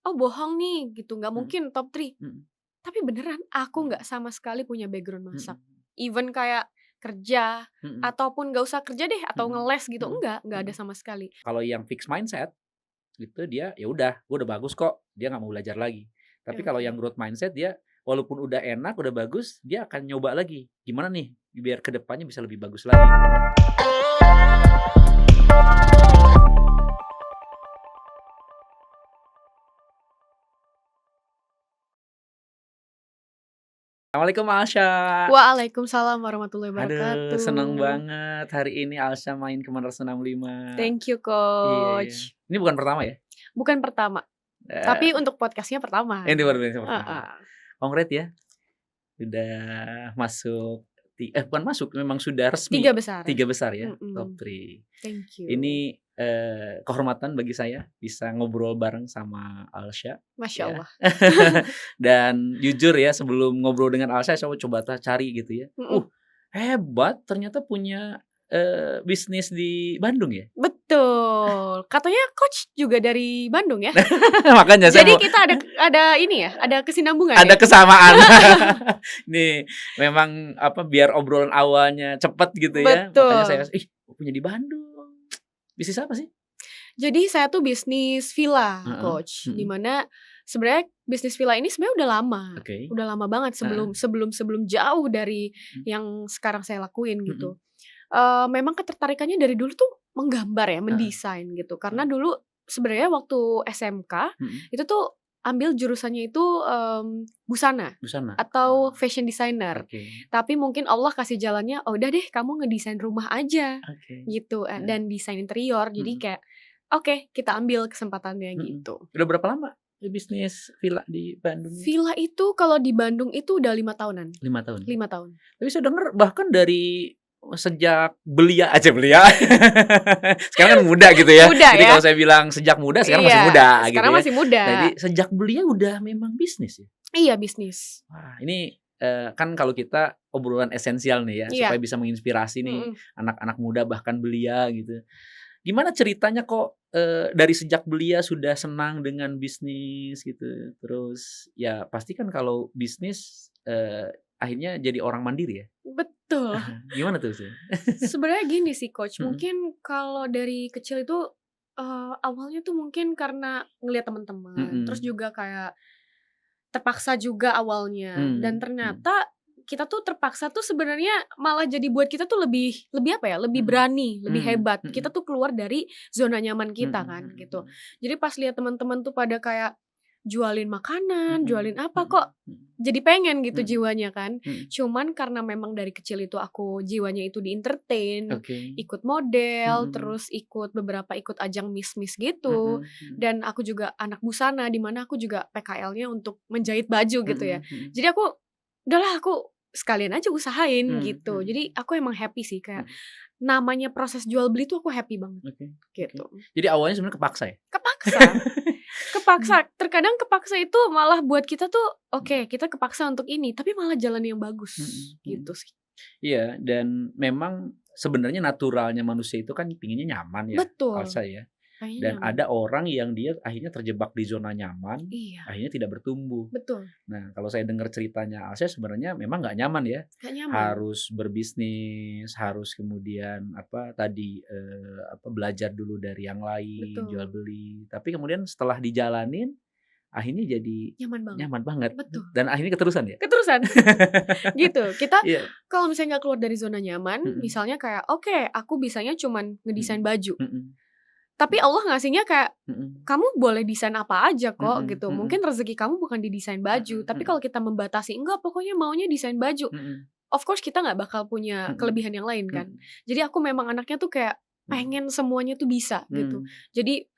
oh bohong nih gitu, nggak Mhm mungkin top 3. mhm Tapi beneran aku mhm nggak sama sekali punya background masak. mhm Even kayak kerja mhm ataupun nggak usah kerja deh atau mhm ngeles gitu, mhm nggak ada mhm. sama sekali. Kalau yang fix mindset, itu dia, ya udah, gue udah bagus kok, dia nggak mau belajar lagi. Tapi kalau yang Oke. growth mindset, dia walaupun udah enak, udah bagus, dia akan nyoba lagi, gimana nih biar ke depannya bisa lebih bagus lagi gitu. Assalamualaikum Alsya. Waalaikumsalam warahmatullahi Aduh, seneng wabarakatuh. banget hari ini Alsya main ke Menara 65. Thank you, Iya iya. Coach. Ini bukan pertama ya? Bukan pertama, tapi Eee, untuk podcast-nya pertama. ini baru yang pertama. Heeh. Congrats ya, udah masuk bukan masuk, memang sudah 3 resmi besar. 3 besar ya, top Mhm. 3. Thank you. Ini, kehormatan bagi saya bisa ngobrol bareng sama Alsya, Masya ya. Allah. Dan jujur ya, sebelum ngobrol dengan Alsya, saya coba cari gitu ya. Mhm. Hebat ternyata punya, bisnis di Bandung ya? Betul. Katanya Coach juga dari Bandung ya? Makanya saya Jadi mau kita ada ini ya, ada kesinambungan ada ya? kesamaan. Nih, memang apa, biar obrolan awalnya cepet gitu ya, makanya saya, Betul. "Ih, punya di Bandung." Bisnis apa sih? Jadi saya tuh bisnis villa, Heeh, Coach. Di mhm, mana sebenarnya bisnis villa ini sebenarnya oke, udah lama banget heeh, sebelum jauh dari mmm, yang sekarang saya lakuin mhm, gitu. Memang ketertarikannya dari dulu tuh menggambar ya, heeh mendesain gitu. heeh, Karena dulu sebenarnya waktu SMK mhm, itu tuh ambil jurusannya itu, busana busana? atau Oh, fashion designer. oke Tapi mungkin Allah kasih jalannya, "Oh udah deh kamu ngedesain rumah aja," oke, gitu, heeh, dan desain interior. Jadi mhm kayak, oke kita ambil kesempatannya mhm. gitu. Udah berapa lama bisnis villa di Bandung ini? Villa itu kalau di Bandung itu udah 5 tahunan, 5 tahun? 5 tahun. Tapi saya dengar bahkan dari sejak belia aja, belia. Sekarang kan muda gitu ya. Muda Jadi ya? kalau saya bilang sejak muda, sekarang masih Iya, muda gitu sekarang ya. masih muda. Jadi sejak belia udah memang bisnis ya? Iya bisnis. Wah, ini, kan kalau kita obrolan esensial nih ya, supaya Iya, bisa menginspirasi nih mhm. anak-anak muda bahkan belia gitu. Gimana ceritanya kok, dari sejak belia sudah senang dengan bisnis gitu? Terus ya pasti kan kalau bisnis, akhirnya jadi orang mandiri ya? Betul. Gimana tuh sih? Sebenarnya gini sih Coach, Mhm mungkin kalau dari kecil itu, awalnya tuh mungkin karena ngelihat teman-teman, terus Mhm. juga kayak terpaksa juga awalnya, dan Mmm, mhm. ternyata kita tuh terpaksa tuh sebenarnya malah jadi buat kita tuh lebih lebih apa ya, lebih Mhm. berani, lebih Mmm, hebat. Kita mhm. tuh keluar dari zona nyaman Mhm kita kan, mhm gitu. mhm. Jadi pas lihat teman-teman tuh pada kayak jualin makanan, Mhm jualin apa, kok mhm mhm. jadi pengen gitu Mhm jiwanya kan. mhm. Cuman karena memang dari kecil itu aku jiwanya itu di-entertain, Oke. ikut model, Mhm. terus ikut ajang Miss-Miss gitu, Mhm mhm. dan aku juga anak busana, di mana aku juga PKL-nya untuk menjahit baju gitu ya. Mhm mhm. Jadi aku, udahlah aku sekalian aja usahain Mmm, gitu. Jadi mhm aku emang happy sih kayak mhm. namanya proses jual beli tuh aku happy banget Oke oke. gitu. Jadi awalnya sebenarnya kepaksa ya? Kepaksa, Mmm. terkadang kepaksa itu malah buat kita tuh, oke kita kepaksa untuk ini, tapi malah jalan yang bagus Mhm mhm. gitu sih. Iya, dan memang sebenarnya naturalnya manusia itu kan pinginnya nyaman ya, Betul, Alsa ya. kayaknya Dan nyaman. ada orang yang dia akhirnya terjebak di zona nyaman, Iya, akhirnya tidak bertumbuh. betul, Nah, kalau saya dengar ceritanya Alsa sebenarnya memang nggak nyaman ya, gak nyaman, harus berbisnis, harus kemudian apa tadi, belajar dulu dari yang lain, jual betul, beli. Tapi kemudian setelah dijalanin, akhirnya jadi nyaman banget, nyaman banget betul, dan akhirnya keterusan ya? keterusan. Gitu, kita Iya, kalau misalnya nggak keluar dari zona nyaman, mhm misalnya kayak, oke, aku bisanya cuman ngedesain mhm baju, mhm tapi Allah ngasihnya kayak, mhm kamu boleh desain apa aja kok mhm gitu. Mungkin mhm rezeki kamu bukan di desain baju, mhm tapi kalau mhm kita membatasi, enggak pokoknya maunya desain baju. mhm Of course kita nggak bakal punya mhm kelebihan yang lain kan. mhm Jadi aku memang anaknya tuh kayak mhm pengen semuanya tuh bisa gitu. mhm Jadi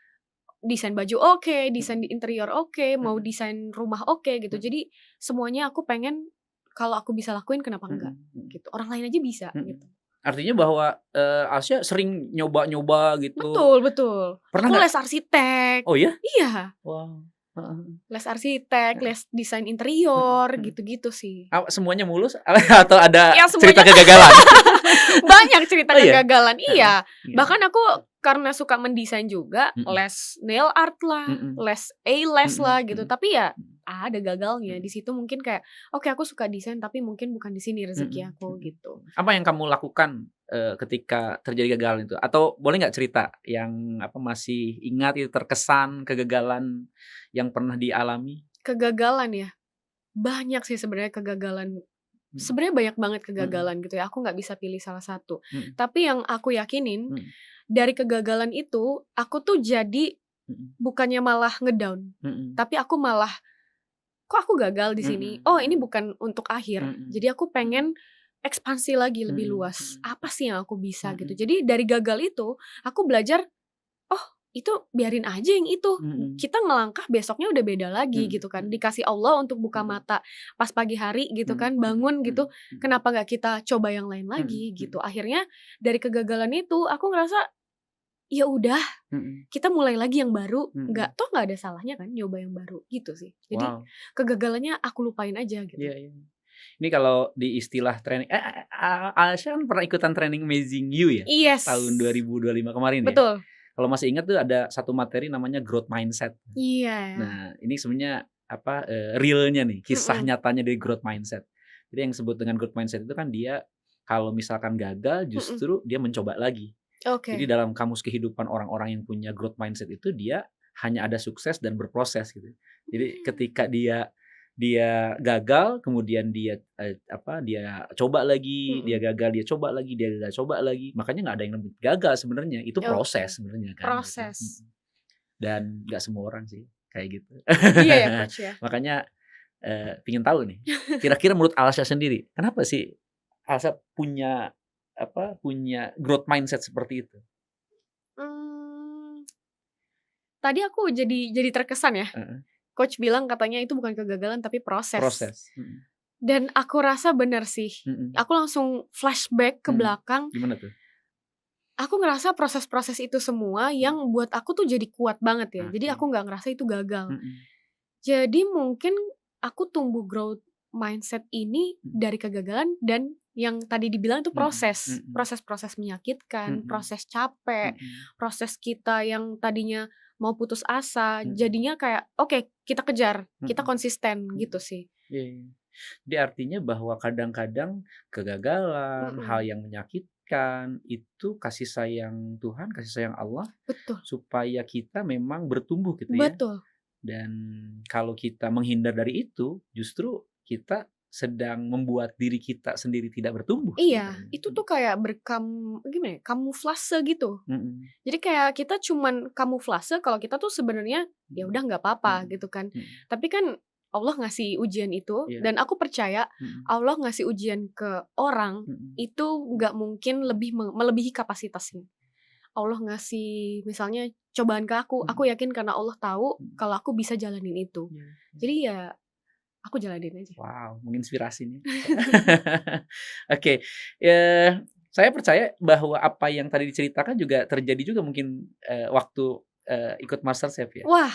desain baju oke, desain di mhm interior oke, mau mhm desain rumah oke gitu. mhm Jadi semuanya aku pengen kalau aku bisa lakuin kenapa mhm enggak mhm gitu. Orang lain aja bisa mhm. gitu. Artinya bahwa, Asya sering nyoba-nyoba gitu, Betul betul. pernah Aku nggak? les arsitek. Oh ya? Iya, Wow, Heeh. Les arsitek, Heeh. les desain Heeh interior, heeh. gitu-gitu sih. Semuanya mulus atau ada Ya cerita semuanya kegagalan? banyak cerita Oh iya? kegagalan, Heeh, iya. iya. Bahkan aku karena suka mendesain juga, Mhm. les nail art lah, Mhm. les A-les Mhm lah gitu. mhm. Tapi ya Mhm. ada gagalnya. Di Mhm. situ mungkin kayak, oke aku suka desain tapi mungkin bukan di sini rezeki Mhm aku mhm. gitu. Apa yang kamu lakukan, ketika terjadi kegagalan itu? Atau boleh nggak cerita yang masih ingat itu terkesan kegagalan yang pernah dialami? Kegagalan ya, banyak sih sebenarnya kegagalan. Mhm. Sebenarnya banyak banget Mhm. kegagalan gitu ya, aku nggak bisa pilih salah satu. Mhm. Tapi yang aku yakinin, Mhm. dari kegagalan itu, aku tuh jadi Mhm. bukannya malah nge-down, Mhm. tapi aku malah, "Kok aku gagal di sini? Mhm. Oh ini bukan untuk akhir." Mhm. Jadi aku Mhm. pengen ekspansi lagi lebih Mhm luas. mhm. Apa sih yang aku bisa gitu. Mhm. Jadi dari gagal itu, aku belajar, oh itu biarin aja yang itu. Mhm. Kita ngelangkah besoknya udah beda lagi Mhm gitu kan. mhm. Dikasih Allah untuk buka Mhm. mata pas pagi hari gitu Mhm kan, mhm bangun gitu. mhm mhm. Kenapa nggak kita coba yang lain Mhm lagi mhm. gitu. Akhirnya dari kegagalan itu aku ngerasa, ya udah Mhm. kita mulai lagi yang baru. Mhm. Nggak ada salahnya kan nyoba yang baru gitu sih. Jadi Wow. kegagalannya aku lupain aja gitu. Iya iya. Ini kalau di istilah training Alasya kan pernah ikutan training Amazing You ya? Tahun Yes, 2025 kemarin ya? betul. Kalau masih ingat tuh ada satu materi namanya growth mindset. Iya. Nah, ini sebenarnya realnya nih, kisah Mhm. nyatanya dari growth mindset. Jadi yang disebut dengan growth mindset itu kan dia kalau misalkan gagal Mhm. justru dia mencoba lagi. Jadi Oke. dalam kamus kehidupan orang-orang yang punya growth mindset itu dia hanya ada sukses dan berproses gitu. Jadi Mmm. ketika dia dia gagal, kemudian dia, dia coba lagi, dia Mhm. gagal, dia coba lagi, dia gagal, coba lagi. Makanya nggak ada yang namanya gagal sebenarnya, itu proses Oke. sebenarnya kan gitu. Proses. Mhm. Dan nggak semua orang sih kayak gitu. Iya ya Coach ya? Makanya, pengen tahu nih, kira-kira menurut Alasya sendiri, kenapa sih Alasya punya, punya growth mindset seperti itu? Mmm, tadi aku jadi terkesan ya, Heeh, Coach bilang katanya itu bukan kegagalan tapi proses. proses. Mhm Dan aku rasa benar sih. mhm Aku langsung flashback ke mhm. belakang, Gimana tuh? aku ngerasa proses-proses itu semua Mhm, yang buat aku tuh jadi kuat banget ya. Jadi oke. aku nggak ngerasa itu gagal. Mhm Jadi mungkin aku tumbuh growth mindset ini mhm dari kegagalan dan yang tadi dibilang itu mhm proses. mhm Proses-proses menyakitkan, mhm proses capek, mhm proses kita yang tadinya mau putus asa, mhm jadinya kayak, "Oke, kita kejar, kita mhm konsisten," mhm. gitu sih. Iya iya. Jadi artinya bahwa kadang-kadang kegagalan, hal Mhm, yang menyakitkan, itu kasih sayang Tuhan, kasih sayang Allah, betul supaya kita memang bertumbuh gitu ya. betul. Dan kalau kita menghindar dari itu, justru kita sedang membuat diri kita sendiri tidak bertumbuh Iya, sebenarnya. itu tuh kayak gimana ya, kamuflase gitu. Mhm Jadi kayak kita cuman kamuflase kalau kita tuh sebenarnya, ya mhm udah nggak apa-apa mhm gitu kan. mhm. Tapi kan Allah ngasih ujian itu Iya, dan aku percaya mhm Allah ngasih ujian ke orang mhm itu nggak mungkin lebih melebihi kapasitasnya. Allah ngasih misalnya cobaan ke aku mhm yakin karena Allah tahu mhm. kalau aku bisa jalanin itu. Iya iya. Jadi ya aku jalanin aja. Wow, menginspirasi nih. Oke, saya percaya bahwa apa yang tadi diceritakan juga terjadi juga mungkin, waktu, ikut MasterChef ya? Wah,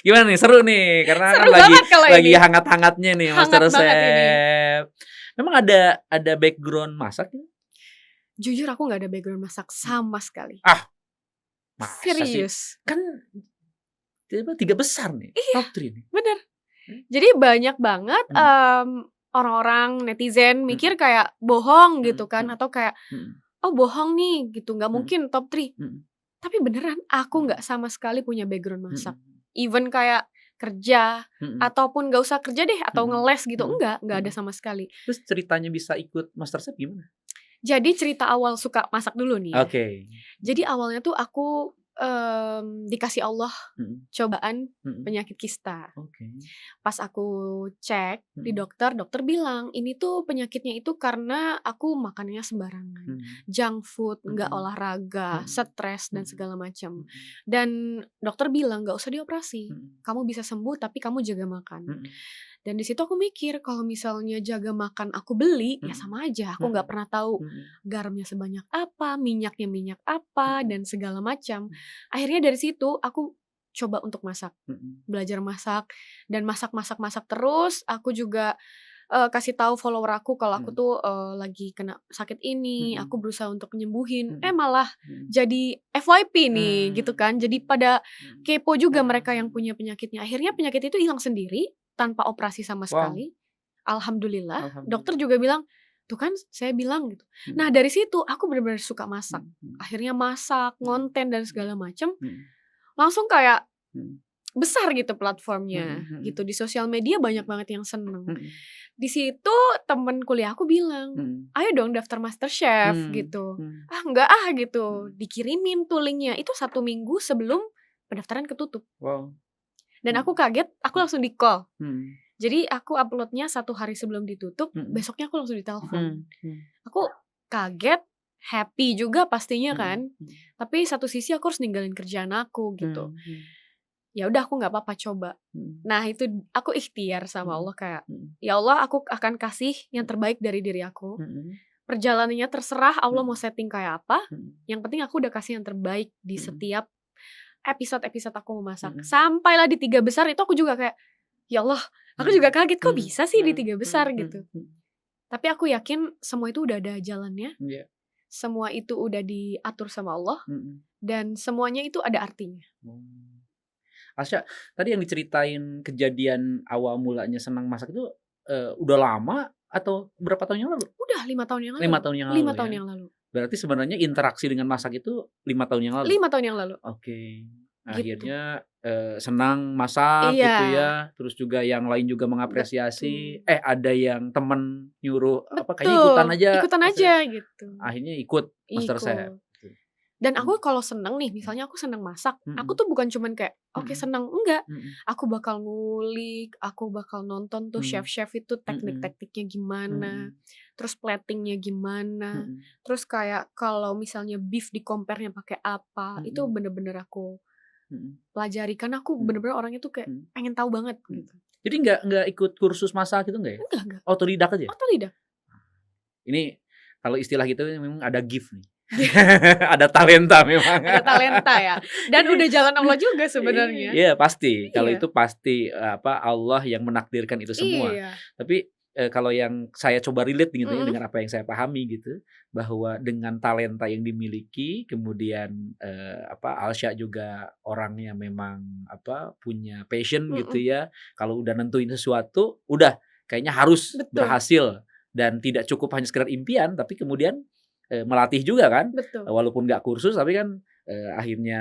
Gimana nih, seru nih, karena kan seru banget kalau lagi ini. hangat-hangatnya nih Hangat banget ini. MasterChef. Memang ada background masak ya? Jujur aku nggak ada background masak Mmm. sama sekali. Ah, masa sih? Serius. Kan 3 besar nih, Iya, top 3 nih. bener. Hmm, Jadi banyak banget, mhm orang-orang, netizen mhm mikir kayak bohong gitu mhm kan mhm atau kayak, mhm "Oh bohong nih," gitu, "nggak mhm mungkin top 3." mhm Tapi beneran aku mhm nggak sama sekali punya background masak. mhm Even kayak kerja, mhm ataupun nggak usah kerja deh atau mhm ngeles gitu, mhm nggak ada mhm. sama sekali. Terus ceritanya bisa ikut MasterChef gimana? Jadi cerita awal suka masak dulu nih ya. Oke. Jadi awalnya tuh aku, dikasih Allah Mhm cobaan mhm. penyakit kista. Oke. Pas aku cek di Mhm dokter, dokter bilang, "Ini tuh penyakitnya itu karena aku makannya sembarangan, mhm junk food, nggak mhm olahraga, mhm stres, dan mhm segala macam." mhm Dan dokter bilang, "Nggak usah dioperasi, mhm kamu bisa sembuh tapi kamu jaga makan." mhm Dan di situ aku mikir, kalau misalnya jaga makan aku beli, ya mhm sama aja, aku nggak mhm pernah tahu mhm garamnya sebanyak apa, minyaknya minyak apa, mhm dan segala macam. mhm Akhirnya dari situ aku coba untuk masak, Mhm. belajar masak dan masak terus. Aku juga kasih tahu follower aku kalau aku Mhm. tuh lagi kena sakit ini, aku Mhm. berusaha untuk nyembuhin. Mhm. Malah Mhm. jadi FYP nih gitu Mmm. kan. Jadi pada Mhm. kepo juga mereka yang Mhm. punya penyakitnya. Akhirnya penyakit itu hilang sendiri tanpa operasi sama Wow. sekali. Alhamdulillah. Dokter Alhamdulillah. juga bilang, "Tuh kan saya bilang," gitu. Mhm. Nah, dari situ aku benar-benar suka masak. Mhm. Mhm. Akhirnya masak, Mhm. ngonten dan segala macem. Mhm. Langsung kayak Mhm. besar gitu Mhm. platformnya Mhm. gitu. Di sosial media banyak banget yang seneng. Mhm. Di situ temen kuliah aku bilang, Mhm. "Ayo dong daftar MasterChef," Mmm. gitu. Mhm. "Ah, enggak ah," gitu. Mhm. Dikirimin tuh linknya. Itu 1 minggu sebelum pendaftaran ketutup. Wow. Dan Mhm. aku kaget, aku Mhm. langsung di-call. Mhm. Jadi aku upload-nya 1 hari sebelum ditutup, Mhm. besoknya aku langsung ditelepon. Mhm. Mhm. Aku kaget, happy juga pastinya Mhm. kan. Mhm. Tapi satu sisi aku harus ninggalin kerjaan aku gitu. Mmm. Mhm. Ya udah aku nggak apa-apa coba. Mhm. Nah itu aku ikhtiar sama Mhm. Allah kayak, Mhm. "Ya Allah aku akan kasih yang Mhm. terbaik dari diri aku. Mhm. Perjalanannya terserah Allah mau Mhm. setting kayak apa. Mhm. Yang penting aku udah kasih yang terbaik di Mhm. setiap episode-episode aku memasak." Mhm. Sampailah di 3 besar itu aku juga kayak, "Ya Allah," aku juga Mhm. kaget kok Mhm. bisa sih di Mhm. 3 Mhm. besar gitu. Mhm. Tapi aku yakin semua itu udah ada jalannya. Iya. Semua itu udah diatur sama Allah. Mhm. Dan semuanya itu ada artinya. Oh. Asya, tadi yang diceritain kejadian awal mulanya senang masak itu, udah lama atau berapa tahun yang lalu? Udah 5 tahun yang 5 lalu. tahun yang 5 lalu tahun ya. yang lalu. Berarti sebenarnya interaksi dengan masak itu 5 tahun yang lalu? 5 tahun yang lalu. Oke. Gitu. Akhirnya, senang masak Iya. gitu ya, terus juga yang lain juga mengapresiasi, Betul. ada yang temen nyuruh, apa, "Kayaknya ikutan Betul, aja ikutan Master." aja gitu. Akhirnya ikut MasterChef, Ikut. gitu. Dan Mmm. aku kalau seneng nih, Mhm. misalnya aku seneng masak, aku Mhm. tuh bukan cuman kayak, oke Mhm. seneng, enggak. Mhm. Aku bakal ngulik, aku bakal nonton tuh Mmm. chef-chef itu Mhm. teknik-tekniknya gimana, Mhm. terus plating-nya gimana, Mhm. terus kayak kalau misalnya beef di-compare-nya pakai apa, itu Mhm. bener-bener aku Mhm. pelajari. Karena aku Mhm. bener-bener orangnya tuh kayak Mhm. pengen tahu banget Mhm. gitu. Jadi nggak ikut kursus masak gitu nggak ya? Enggak. Otodidak aja? Otodidak. Ini kalau istilah gitu memang ada gift nih. Ada talenta memang. Ada talenta ya. Dan udah jalan Allah juga sebenarnya. Iya pasti, kalau Iya. itu pasti, Allah yang menakdirkan itu semua. Iya. Tapi, kalau yang saya coba relate gitu ya Mhm. dengan apa yang saya pahami gitu, bahwa dengan talenta yang dimiliki, kemudian, Alsya juga orangnya memang, punya passion gitu Mhm. ya, kalau udah nentuin sesuatu, udah kayaknya harus Betul. berhasil dan tidak cukup hanya sekedar impian, tapi kemudian, melatih juga kan, Betul. walaupun nggak kursus tapi kan, akhirnya,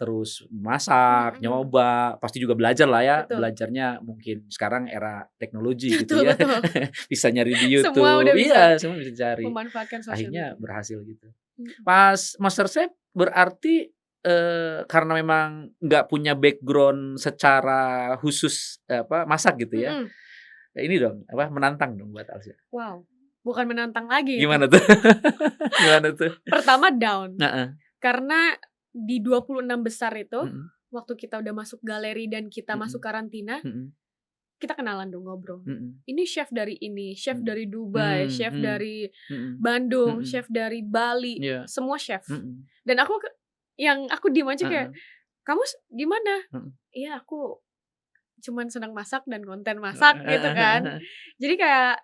terus masak, Mhm. nyoba, pasti juga belajar lah ya, Betul. belajarnya mungkin sekarang era teknologi gitu Betul ya, betul. bisa nyari di Semua YouTube, udah bisa iya semua bisa cari, memanfaatkan sosial akhirnya media. berhasil gitu. Mhm. Pas MasterChef berarti, karena memang nggak punya background secara khusus, masak gitu ya, Mhm. ini dong, menantang dong buat Alsya? Wow, bukan menantang lagi itu. Gimana tuh? Gimana tuh? Pertama down, Heeh. karena di 26 besar itu, Mhm. waktu kita udah masuk galeri dan kita masuk Mhm. karantina, Mhm. kita kenalan dong, ngobrol. Mhm. Ini chef dari ini, chef Mhm. dari Dubai, Mmm. chef Mmm. dari Mhm. Bandung, Mhm. chef dari Bali, Iya. semua chef. Mhm. Dan aku yang aku diem aja kayak, Heeh. "Kamu gimana?" Mhm. "Iya aku cuman senang masak dan konten masak," Heeh gitu heeh kan. heeh. Jadi kayak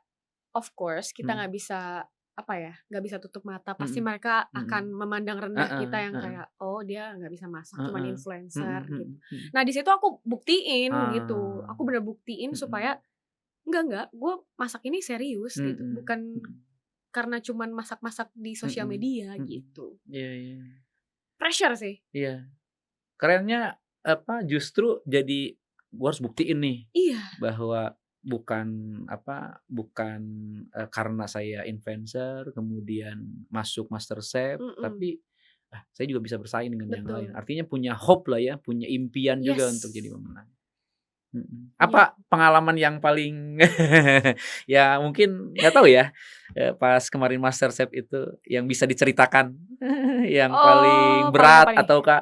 of course kita Mhm. nggak bisa, nggak bisa tutup mata. Pasti Mhm. mereka akan Mhm. memandang rendah Heeh kita yang heeh. kayak, "Oh dia nggak bisa masak, cuman Heeh. Mhm influencer," mhm gitu. mhm. Nah di situ aku buktiin gitu, Ah. aku bener buktiin Mhm. supaya, enggak, gue masak ini serius gitu, Mhm. bukan Mhm. karena cuman masak-masak di sosial Mhm. media Mhm. gitu. Iya iya. Pressure sih. Iya. Kerennya, justru jadi gua harus buktiin nih, Iya. bahwa bukan, bukan, karena saya influencer kemudian masuk MasterChef, Mhm. tapi, saya juga bisa bersaing dengan yang lain. Betul. Artinya punya hope lah ya, punya impian juga untuk jadi Yes. pemenang. Mhm. Iya. Apa pengalaman yang paling ya mungkin nggak tahu ya, pas kemarin MasterChef itu yang bisa diceritakan, yang paling Oh, paling berat apa nih? ataukah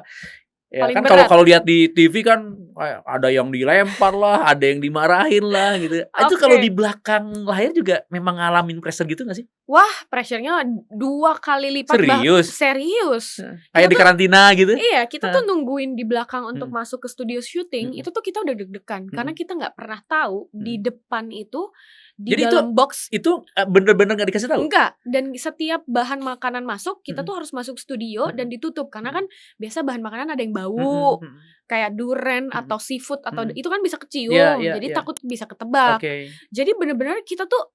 ya Paling kan kalau berat? kalau lihat di TV kan kayak ada yang dilempar lah, ada yang dimarahin lah gitu. Itu kalau di Oke. belakang layar juga memang ngalamin pressure gitu nggak sih? Wah, pressure-nya 2 kali lipat Serius? serius. Heeh. Kita Kayak di tuh karantina gitu? iya, kita Heeh. tuh nungguin di belakang untuk Mhm. masuk ke studio syuting, Mhm. itu tuh kita udah deg-degan karena Mhm. kita nggak pernah tahu di Mhm. depan itu, di Jadi dalam box bener-bener nggak dikasih tahu? enggak, dan setiap bahan makanan masuk, kita Mhm. tuh harus masuk studio dan Mhm. ditutup karena Mhm. kan biasa bahan makanan ada yang Mhm bau, mhm. kayak duren Mhm. atau seafood atau Mhm. itu kan bisa Iya kecium, iya jadi iya. takut bisa ketebak. Oke. Jadi bener-bener kita tuh,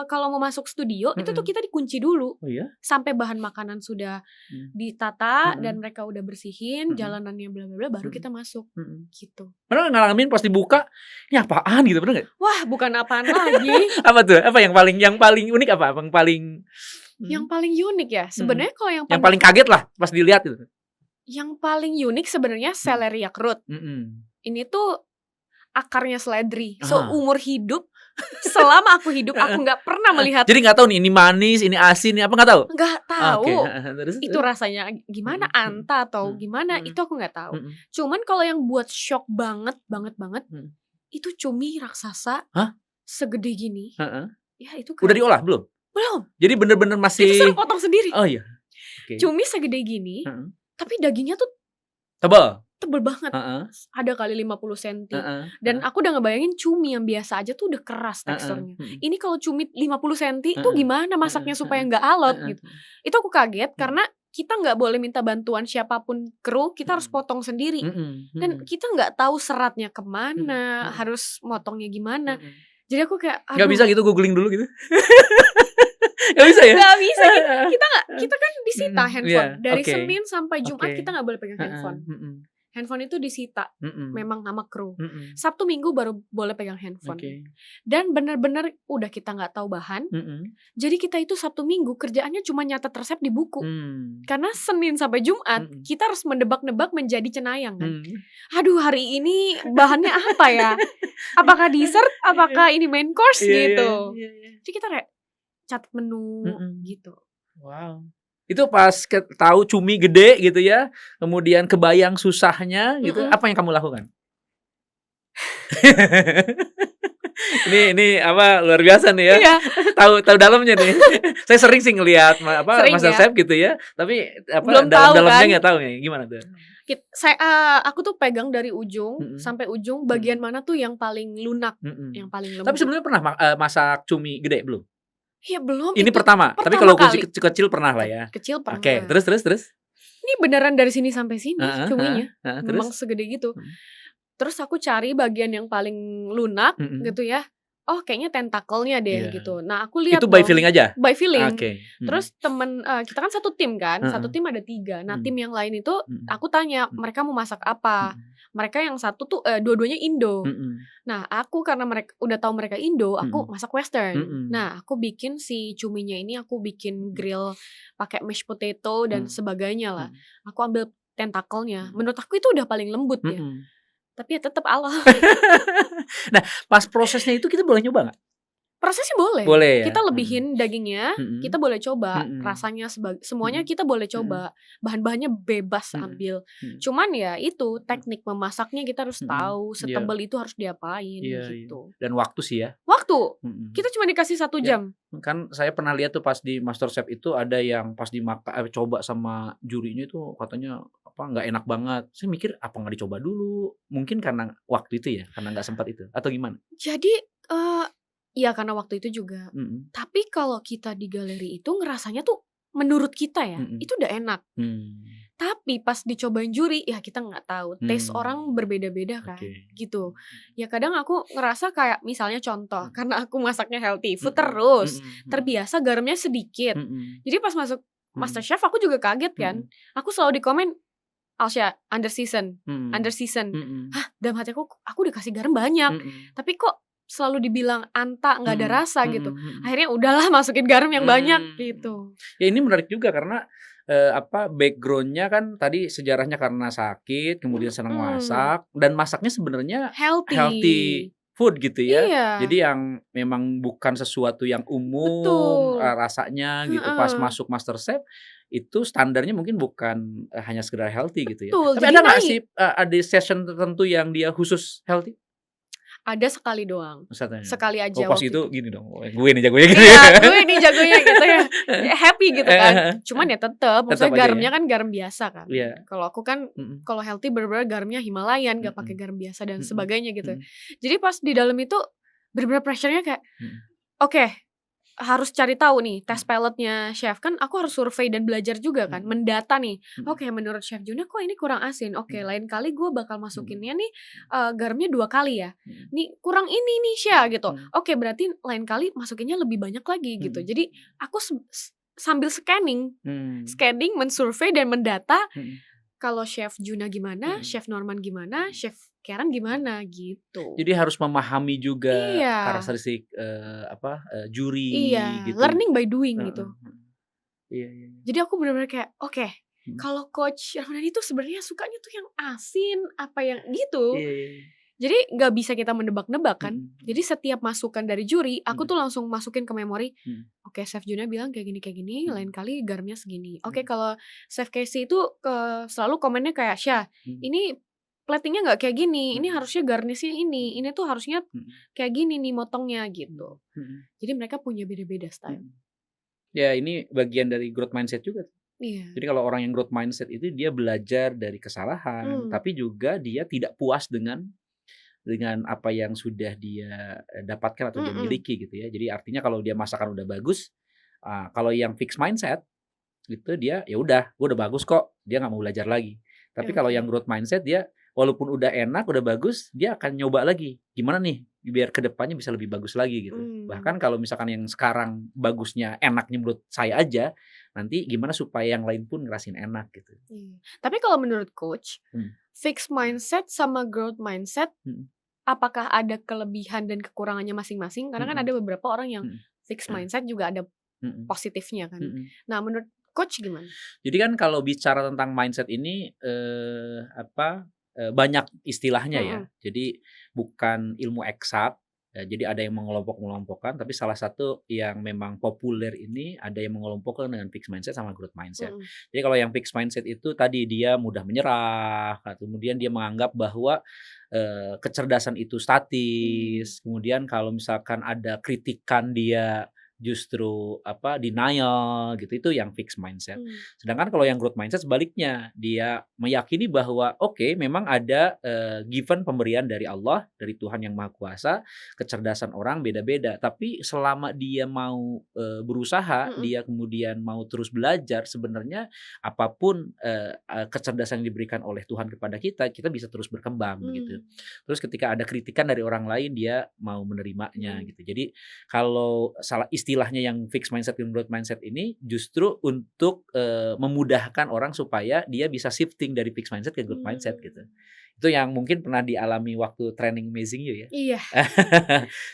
kalau mau masuk studio itu tuh Mhm. kita dikunci dulu, Oh iya? sampai bahan makanan sudah Mmm. ditata dan Mhm. mereka udah bersihin, Mhm. jalanannya bla bla bla, baru Mhm. kita masuk, Mhm. gitu. Pernah ngalamin pas dibuka, "Ini apaan?" gitu, pernah nggak? Wah, bukan apaan lagi. Apa tuh? Apa yang paling unik apa? Yang paling Yang mhm, paling unik ya, mhm, sebenarnya kalau yang paling kaget lah pas dilihat gitu? yang paling unik sebenarnya Mhm. celeriac root. Mhm. Ini tuh akarnya seledri. Ah. Seumur hidup, selama aku hidup, Heeh aku nggak pernah heeh. melihat, Jadi nggak tahu nih ini manis, ini asin, ini apa nggak tahu? nggak Oke, tahu heeh, terus itu terus? rasanya gimana, Mhm mhm anta atau mhm gimana, mhm itu aku nggak tahu. mhm Cuman kalau yang buat shock banget banget banget, mhm. itu cumi raksasa Hah? segede gini. Heeh. Ya itu Udah kayak diolah belum? belum, Jadi bener-bener kita suruh masih potong sendiri. oh iya, oke. Cumi segede gini, Heeh. tapi dagingnya tuh Tebel? tebel banget. Heeh Ada kali 50 senti. heeh Dan heeh aku udah ngebayangin cumi yang biasa aja tuh udah keras heeh, teksturnya. mhm, Ini kalau cumi 50 senti tuh heeh gimana heeh masaknya supaya heeh nggak alot heeh, gitu. Itu aku kaget mhm karena kita nggak boleh minta bantuan siapapun kru, kita harus mhm potong sendiri. mhm Dan mhm kita nggak tahu seratnya mhm kemana, mhm harus motongnya gimana. mhm. Jadi aku kayak, Nggak bisa aduh, gitu googling dulu gitu? Nggak bisa ya? nggak bisa Heeh gitu. heeh Kita kan mhm, disita iya, handphone. Dari oke Senin sampai oke, Jumat kita nggak boleh pegang heeh, handphone. mhm Handphone itu disita, mhm memang sama kru. mhm, Sabtu Minggu baru boleh pegang oke, handphone. Dan bener-bener udah kita nggak tahu bahan, mhm, jadi kita itu Sabtu Minggu kerjaannya cuma nyatet resep di buku. Karena Senin sampai Jumat mhm kita harus mendebak-nebak menjadi cenayang kan. mhm. Aduh, hari ini bahannya apa ya? Apakah dessert? Iya Apakah ini main course iya iya gitu. iya iya, Jadi kita kayak catat menu mhm. gitu. Wow. Itu pas tahu cumi gede gitu ya, kemudian kebayang susahnya gitu, Mhm. apa yang kamu lakukan? Ini apa, luar biasa nih ya, Iya, tahu tahu dalamnya nih. Saya sering sih ngelihat sering ya. MasterChef gitu ya, tapi apa, Belum tahu dalam-dalamnya kan. nggak tahu nih, gimana tuh? Aku tuh pegang dari ujung Mhm sampai ujung mhm bagian mana tuh yang paling lunak, yang mhm. paling Tapi lembut. sebelumnya pernah masak cumi gede belum? Ya belum, Ini itu pertama, tapi pertama kalau kali. kecil pernah lah ya. Kecil Oke, pernah. terus? Ini beneran dari sini sampai sini Heeh heeh cuminya, heeh, terus? memang segede gitu. Mhm Terus aku cari bagian yang paling lunak mhm, gitu ya, oh kayaknya tentakelnya deh iya. gitu. Nah aku Itu lihat by feeling dong, aja? by feeling. Oke, mhm, Terus kita kan satu tim kan, satu heeh, tim ada 3. Nah tim mhm yang lain itu mhm aku tanya, mhm mereka mau masak apa? mhm Mereka yang satu tuh, dua-duanya Indo. mhm Nah aku karena udah tahu mereka Indo, aku mhm masak Western. mhm Nah aku bikin si cuminya ini aku bikin mhm grill pakai mashed potato dan mhm sebagainya lah. mhm Aku ambil tentakelnya, mhm menurut aku itu udah paling lembut ya, mhm. tapi ya tetep alot. Nah, pas prosesnya itu kita boleh nyoba nggak? Prosesnya boleh, Boleh ya? kita Mhm lebihin dagingnya, kita mhm boleh coba, mhm rasanya semuanya mhm kita boleh mhm coba, bahan-bahannya bebas mhm ambil. mhm Cuman ya itu, teknik memasaknya kita harus mhm. tahu, Iya setebel itu harus diapain, iya iya. gitu. Dan waktu sih ya. Waktu, Mhm. kita cuma dikasih 1 Ya, jam. kan saya pernah lihat tuh pas di MasterChef itu ada yang pas coba sama jurinya itu katanya apa, nggak enak banget. Saya mikir apa nggak dicoba dulu? Mungkin karena waktu itu ya, karena nggak sempat itu atau gimana? Jadi, ya karena waktu itu juga. Mhm Tapi kalau kita di galeri itu ngerasanya tuh, menurut kita ya, mhm. itu udah enak. Mmm. Tapi pas dicobain juri, ya kita nggak tahu, taste orang Mmm. berbeda-beda kan, Oke. gitu. Ya kadang aku ngerasa kayak misalnya contoh, Mhm karena aku masaknya healthy food mhm terus, mhm mhm terbiasa garamnya sedikit. mhm Jadi pas masuk mhm MasterChef aku juga kaget kan, mhm aku selalu di komen, "Alsya, under season mhm under season." mhm Hah? Dalam hati aku udah kasih garam banyak, mhm tapi kok selalu dibilang anta, nggak ada mhm rasa mhm gitu. mhm. Akhirnya udahlah masukin garam yang banyak, Mmm. gitu. Ya ini menarik juga karena, apa, background-nya kan tadi sejarahnya karena sakit, kemudian senang Mhm, masak, dan masaknya sebenarnya healthy. healthy. food gitu ya. Iya, Jadi yang memang bukan sesuatu yang umum, betul. rasanya gitu. Pas Heeh, masuk MasterChef itu standarnya mungkin bukan, hanya sekedar healthy gitu ya. betul, Tapi jadi ada nggak naik. sih, ada session tertentu yang dia khusus healthy? Ada sekali doang, Misalnya? sekali Oh aja pas waktu itu itu. gini dong, gue nih jagonya gitu ya? Iya, gue nih jagonya gitu ya, ya happy gitu kan. Cuman ya tetep, Tetap maksudnya aja ya? garamnya kan garam biasa kan. Iya, Kalau aku kan, mhm, kalau healthy bener-bener garamnya Himalayan, gak pakai mhm, garam biasa dan mhm, sebagainya gitu. mhm, Jadi pas di dalam itu bener-bener pressure-nya kayak, mhm, oke, harus cari tahu nih mhm, tes palette-nya chef, kan aku harus survei dan belajar juga kan, mhm, mendata nih. mhm, Oke, menurut Chef Juna kok ini kurang asin. Oke, mhm, lain kali gue bakal mhm, masukinnya nih garamnya 2 kali ya. mhm, Nih kurang ini nih Sya gitu. mhm, Oke, berarti lain kali masukinnya lebih banyak lagi gitu. mhm, Jadi aku sambil scanning, mmm, scanning, mensurvei dan mendata mhm, kalau Chef Juna gimana, mhm. Chef Norman gimana, Chef Karen gimana gitu. Jadi harus memahami juga Iya, karakteristik, iya, juri gitu. learning by doing Heeh, gitu. heeh. Iya, iya, iya. Jadi aku bener-bener kayak, oke, Mhm. kalau Coach Rahmadi tuh sebenarnya sukanya tuh yang asin, apa yang gitu. Iya, iya, iya. Jadi nggak bisa kita menebak-nebak kan. Mhm, Jadi mhm, setiap masukan dari juri, aku mhm, tuh langsung masukin ke memori, mhm, oke Chef Juna bilang kayak gini, lain mhm, kali garamnya segini. Oke mhm, kalau Chef Casey itu selalu komennya kayak, "Syah, mhm, ini platingnya nggak kayak gini, ini mhm, harusnya garnishnya ini tuh harusnya mhm, kayak gini nih motongnya," mhm, gitu. mhm, Jadi mereka punya beda-beda style. mhm. Ya ini bagian dari growth mindset juga. Iya. Jadi kalau orang yang growth mindset itu dia belajar dari kesalahan, Mmm, tapi juga dia tidak puas dengan apa yang sudah dia, dapatkan atau dia mhm, miliki gitu ya. Jadi artinya kalau dia masakan udah bagus, kalau yang fixed mindset gitu dia, ya udah, "Gue udah bagus kok," dia nggak mau belajar lagi. Tapi kalau yang oke. growth mindset dia walaupun udah enak, udah bagus, dia akan nyoba lagi, "Gimana nih biar ke depannya bisa lebih bagus lagi?" Gitu. Mmm. Bahkan kalau misalkan yang sekarang bagusnya, enaknya menurut saya aja, nanti gimana supaya yang lain pun ngerasain enak gitu. Iya. Tapi kalau menurut Coach, Mhm, fixed mindset sama growth mindset, mhm, apakah ada kelebihan dan kekurangannya masing-masing? Karena kan mhm, ada beberapa orang yang mhm, fixed mindset juga ada mhm, positifnya kan. mhm. Nah, menurut Coach gimana? Jadi kan kalau bicara tentang mindset ini, banyak istilahnya ya. Mhm, Jadi bukan ilmu eksak, jadi ada yang mengelompok-mengelompokkan, tapi salah satu yang memang populer ini ada yang mengelompokkan dengan fixed mindset sama growth mindset. mhm, Jadi kalau yang fixed mindset itu tadi dia mudah menyerah, kemudian dia menganggap bahwa, kecerdasan itu mmm, statis, kemudian kalau misalkan ada kritikan dia justru denial gitu, itu yang fixed mindset. mmm, Sedangkan kalau yang growth mindset sebaliknya, dia meyakini bahwa oke memang ada, given pemberian dari Allah, dari Tuhan Yang Maha Kuasa, kecerdasan orang beda-beda, tapi selama dia mau, berusaha, mhm, dia kemudian mau terus belajar, sebenarnya apapun, kecerdasan yang diberikan oleh Tuhan kepada kita, kita bisa terus berkembang gitu. mmm, Terus ketika ada kritikan dari orang lain, dia mau menerimanya mmm, gitu. Jadi kalau salah istilahnya yang fixed mindset dan growth mindset ini justru untuk, memudahkan orang supaya dia bisa shifting dari fixed mindset ke growth mindset gitu. mmm. Itu yang mungkin pernah dialami waktu training Amazing You ya. Iya.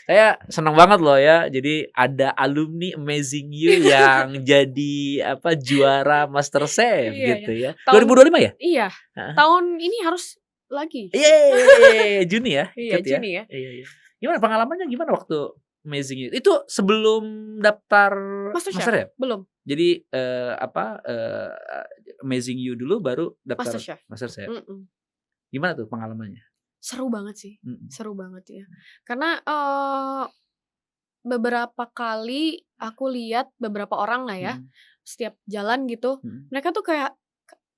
Saya senang banget loh ya, jadi ada alumni Amazing You yang jadi juara MasterChef Iya ya. gitu ya. Tahun 2025 ya? iya, Heeh. tahun ini harus lagi. Yeay, Juni ya Iya, ikut ya? Juni ya. Iya, iya. Gimana pengalamannya gimana waktu Amazing You? Itu sebelum daftar MasterChef? master ya? Belum, Jadi, Amazing You dulu baru daftar MasterChef. MasterChef. Mhm. Gimana tuh pengalamannya? Seru banget sih, Mhm, seru banget ya. Karena, beberapa kali aku lihat beberapa orang lah ya, mhm, setiap jalan gitu, mhm, mereka tuh kayak,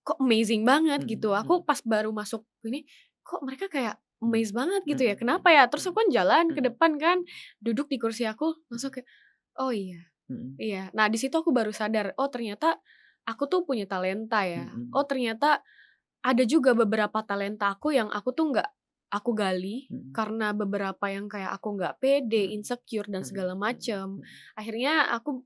kok amazing banget mhm, gitu. Aku mhm, pas baru masuk ini, kok mereka kayak mhm, amazed banget gitu ya, mhm, kenapa ya? Terus aku kan jalan ke mhm, depan kan, duduk di kursi aku, langsung kayak, "Oh iya, mhm, iya." Nah di situ aku baru sadar, oh ternyata aku tuh punya talenta ya. Oh mhm, ternyata ada juga beberapa talenta aku yang aku tuh nggak aku gali, mhm, karena beberapa yang kayak aku nggak pede, mhm, insecure, dan mhm, segala mhm, macem. mhm, Akhirnya aku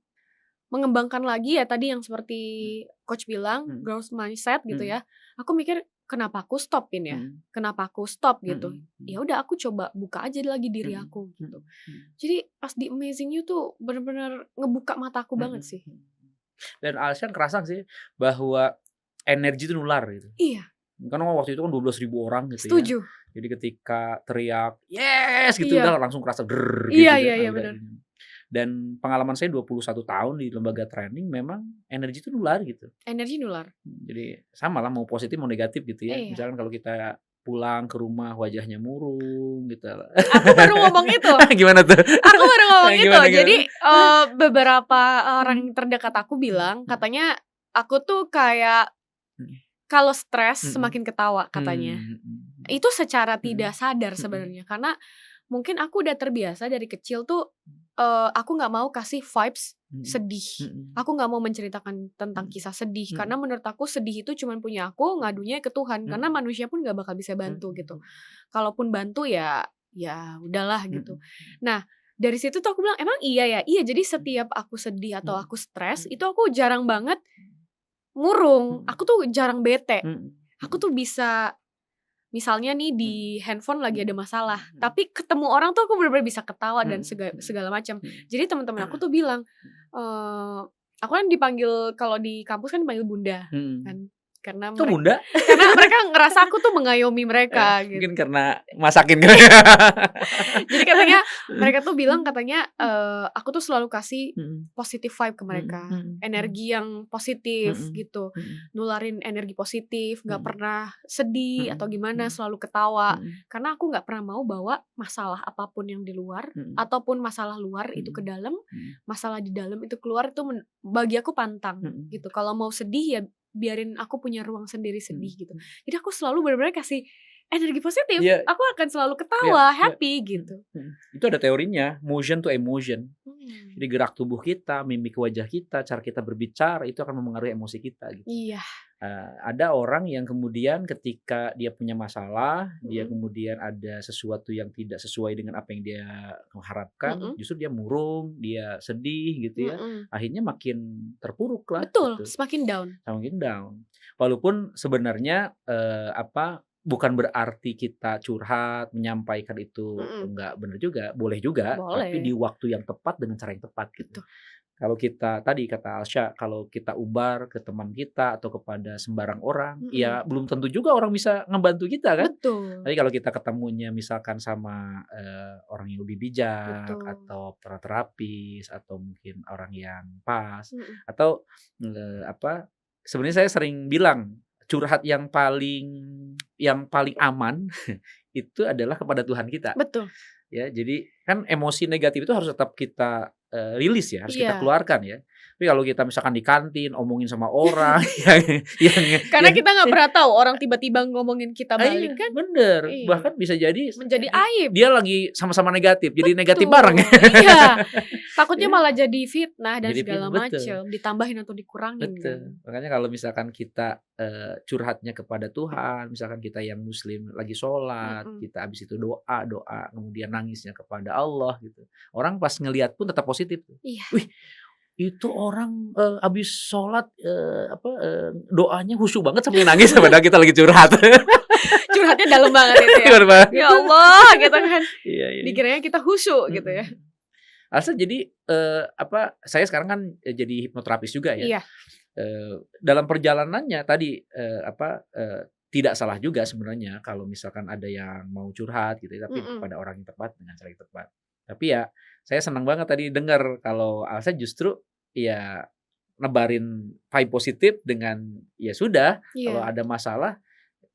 mengembangkan lagi ya tadi yang seperti coach bilang, mhm, growth mindset gitu mhm, ya. Aku mikir, kenapa aku stopin ya? mhm, Kenapa aku stop gitu? mhm, Ya mhm, udah aku coba buka aja lagi diri mhm, aku gitu. mhm, mhm, Jadi pas di Amazing You tuh bener-bener ngebuka mataku banget mhm, sih. mhm. Dan Alsyan kerasa sih bahwa energi itu nular gitu. Iya, Kan waktu itu kan 12.000 orang gitu ya. setuju. Jadi ketika teriak, "Yes!" gitu Iya. udah langsung kerasa gitu Iya kan, iya iya, udah bener. ini. Dan pengalaman saya 21 tahun di lembaga training memang energi itu nular gitu. Energi nular. Jadi samalah mau positif mau negatif gitu ya. Iya. Misalkan kalau kita pulang ke rumah wajahnya murung gitu. Aku baru ngomong itu. Gimana tuh? Aku baru ngomong itu. Gimana Jadi, gimana? beberapa orang terdekat aku bilang, katanya aku tuh kayak Mhm. kalau stres Mhm. semakin ketawa katanya. Mhm. Itu secara tidak Mhm. sadar Mhm. sebenarnya, karena mungkin aku udah terbiasa dari kecil tuh, aku nggak mau kasih vibes Mhm. sedih. Mhm. Aku nggak mau menceritakan tentang Mhm. kisah sedih, Mhm. karena menurut aku sedih itu cuman punya aku, ngadunya ke Tuhan, karena Mhm. manusia pun nggak bakal bisa bantu gitu. Mhm. Kalaupun bantu ya udahlah gitu. Mhm. Nah, dari situ tuh aku bilang, "Emang iya ya?" Iya, jadi setiap aku sedih atau Mhm. aku stres, Mhm. itu aku jarang banget murung, Mhm. aku tuh jarang bete. Mhm. Aku tuh bisa misalnya nih di handphone lagi ada masalah, Mhm. tapi ketemu orang tuh aku bener-bener bisa ketawa dan Mhm. segala macam. Mhm. Jadi teman-teman aku tuh bilang, aku kan dipanggil kalau di kampus kan dipanggil Bunda Mhm. kan, karena Kok Bunda? mereka ngerasa aku tuh mengayomi mereka Mungkin gitu. karena masakin kali. Jadi katanya mereka tuh bilang katanya, aku tuh selalu kasih Mhm. positive vibe ke Mhm. mereka, Mhm. energi yang positif Mhm. gitu, Mhm. nularin energi positif, nggak Mhm. pernah sedih atau Mhm. gimana, Mhm. selalu ketawa. Mhm. Karena aku nggak pernah mau bawa masalah apapun yang di luar, Mhm. ataupun masalah luar itu ke Mhm. dalam, Mhm. masalah di dalam itu keluar, itu bagi aku pantang Mhm. gitu. Kalau mau sedih ya biarin aku punya ruang sendiri sedih gitu. Mhm. Jadi aku selalu bener-bener kasih energi positif, Iya, aku akan selalu iya, ketawa, iya. happy Mhm. gitu. Mhm. Itu ada teorinya, motion to emotion. Jadi Hmm. gerak tubuh kita, mimik wajah kita, cara kita berbicara itu akan mempengaruhi emosi kita gitu. Iya. Ada orang yang kemudian ketika dia punya masalah, dia Mhm. kemudian ada sesuatu yang tidak sesuai dengan apa yang dia harapkan, Mhm. justru dia murung, dia sedih gitu ya. Mhm. Akhirnya makin terpuruk lah Betul, gitu, semakin down. makin down. Walaupun sebenarnya bukan berarti kita curhat, menyampaikan itu Mhm. enggak benar juga, boleh juga, tapi di Boleh. waktu yang tepat dengan cara yang tepat gitu. Betul. Kalau kita tadi kata Alsya, kalau kita ubar ke teman kita atau kepada sembarang orang, Mhm. ya belum tentu juga orang bisa ngebantu kita kan. Betul. Tapi kalau kita ketemunya misalkan sama orang yang lebih bijak Betul. atau terapis atau mungkin orang yang pas Mhm. atau sebenarnya saya sering bilang curhat yang paling aman itu adalah kepada Tuhan kita. Betul. Ya, jadi kan emosi negatif itu harus tetap kita rilis ya, harus kita Iya. keluarkan ya. Tapi kalau kita misalkan di kantin omongin sama orang Karena yang kita nggak pernah tahu orang tiba-tiba ngomongin kita balik iya, kan. bener. Iya. Bahkan bisa jadi Menjadi aib. dia lagi sama-sama negatif, jadi negatif Betul. bareng. Iya. Takutnya Ya, malah jadi fitnah dan jadi segala betul. macem, ditambahin atau dikurangin kan. Betul. Makanya kalau misalkan kita curhatnya kepada Tuhan, misalkan kita yang muslim lagi sholat, Mhm. kita habis itu doa, kemudian nangisnya kepada Allah gitu. Orang pas ngelihat pun tetap positif. Iya. Wih, itu orang habis sholat doanya khusyuk banget sampai nangis padahal kita lagi curhat. Curhatnya dalam banget itu ya. Bener banget. Ya Allah gitu kan. Iya, iya. Dikiranya kita khusyuk gitu ya. Mhm. Asal jadi saya sekarang kan jadi hipnoterapis juga ya. Iya. Dalam perjalanannya tadi tidak salah juga sebenarnya kalau misalkan ada yang mau curhat gitu ya, tapi Mhm. kepada orang yang tepat dengan cara yang tepat. Tapi ya saya senang banget tadi dengar kalau Alsa justru ya nebarin vibe positif dengan ya sudah kalau Iya. ada masalah